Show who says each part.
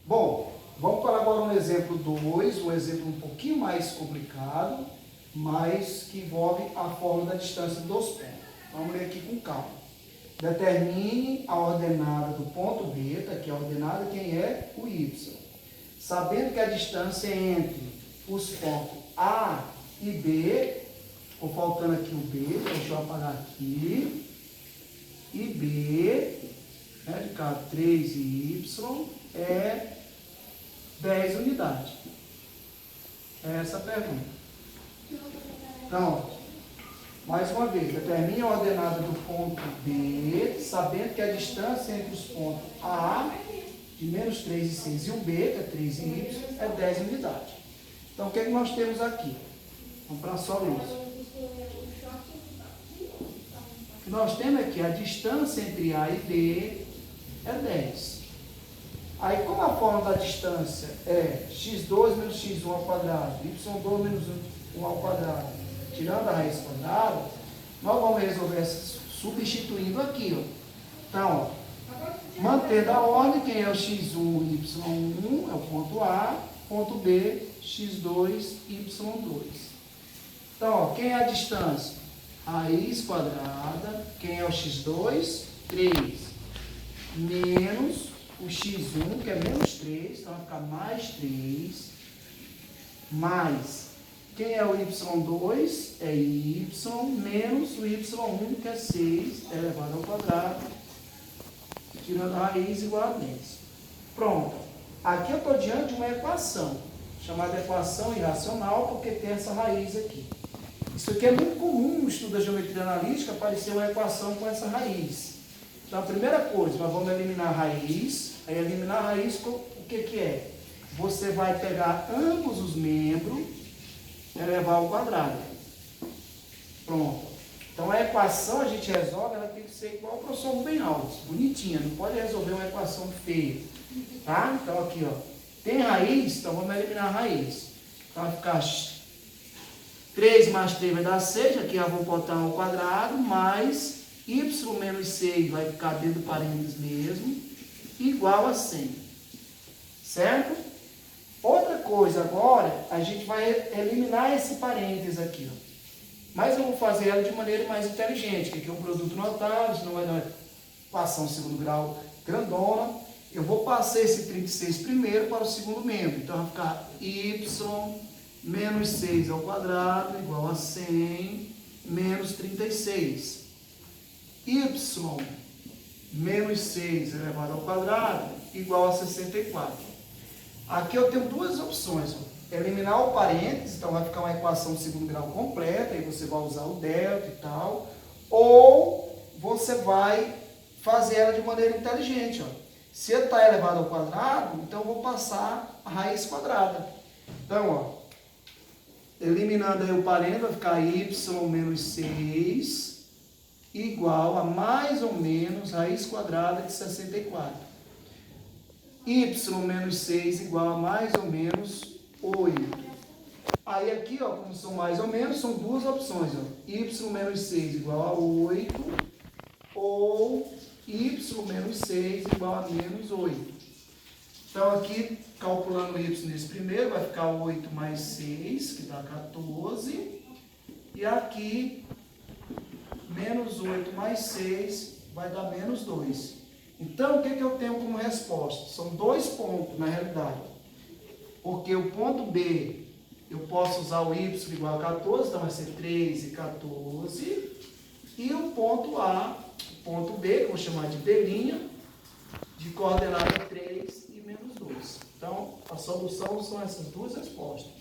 Speaker 1: Bom, vamos para agora um exemplo 2, um exemplo um pouquinho mais complicado, mas que envolve a fórmula da distância dos pontos. Vamos ler aqui com calma. Determine a ordenada do ponto B, está aqui a ordenada, quem é? O Y. Sabendo que a distância entre os pontos A e B, ficou faltando aqui o B, deixa eu apagar aqui, e B, né, de cá 3 e Y, é 10 unidades. É essa a pergunta. Então, mais uma vez, determine a ordenada do ponto B, sabendo que a distância entre os pontos A, de menos 3 e 6, e o B, que é 3 e Y, é 10 unidades. Então, o que é que nós temos aqui? Vamos para só isso. O que nós temos aqui, a distância entre A e B é 10. Aí, como a fórmula da distância é x2 menos x1 ao quadrado, y2 menos 1 ao quadrado, tirando a raiz quadrada, nós vamos resolver substituindo aqui, ó. Então, ó, mantendo a ordem, quem é o x1, y1 é o ponto A, ponto B, x2, y2. Então, ó, quem é a distância? Raiz quadrada, quem é o x2? 3, menos o x1, que é menos 3, então vai ficar mais 3, mais, quem é o y2? É y, menos o y1, que é 6, elevado ao quadrado, tirando a raiz igual a 10. Pronto. Aqui eu estou diante de uma equação, chamada equação irracional, porque tem essa raiz aqui. Isso aqui é muito comum no estudo da geometria analítica, aparecer uma equação com essa raiz. Então, a primeira coisa, nós vamos eliminar a raiz. Aí, eliminar a raiz, o que que é? Você vai pegar ambos os membros e elevar ao quadrado. Pronto. Então, a equação a gente resolve, ela tem que ser igual ao professor Rubem Alves, bonitinha, não pode resolver uma equação feia. Tá? Então, aqui, ó, tem raiz, então vamos eliminar a raiz. Então, vai ficar 3 mais 3 vai dar 6, aqui eu vou botar ao quadrado, mais y menos 6 vai ficar dentro do parênteses mesmo, igual a 100. Certo? Outra coisa agora, a gente vai eliminar esse parênteses aqui, ó. Mas eu vou fazer ela de maneira mais inteligente, que aqui é um produto notável, senão vai dar equação segundo grau grandona. Eu vou passar esse 36 primeiro para o segundo membro. Então vai ficar y menos 6 ao quadrado igual a 100 menos 36. Y menos 6 elevado ao quadrado igual a 64. Aqui eu tenho duas opções. Ó. Eliminar o parênteses, então vai ficar uma equação de segundo grau completa, aí você vai usar o delta e tal. Ou você vai fazer ela de maneira inteligente. Ó. Se está elevado ao quadrado, então eu vou passar a raiz quadrada. Então, ó, eliminando aí o parênteses, vai ficar y menos 6 igual a mais ou menos raiz quadrada de 64. Y menos 6 igual a mais ou menos 8. Aí aqui, ó, como são mais ou menos, são duas opções. Ó. Y menos 6 igual a 8 ou y menos 6 igual a menos 8. Então, aqui, calculando y nesse primeiro, vai ficar 8 mais 6, que dá 14. E aqui, menos 8 mais 6 vai dar menos 2. Então, o que eu tenho como resposta? São dois pontos, na realidade. Porque o ponto B, eu posso usar o y igual a 14, então vai ser 3 e 14. E o ponto A, o ponto B, que eu vou chamar de B', de coordenada 3 e menos 2. Então, a solução são essas duas respostas.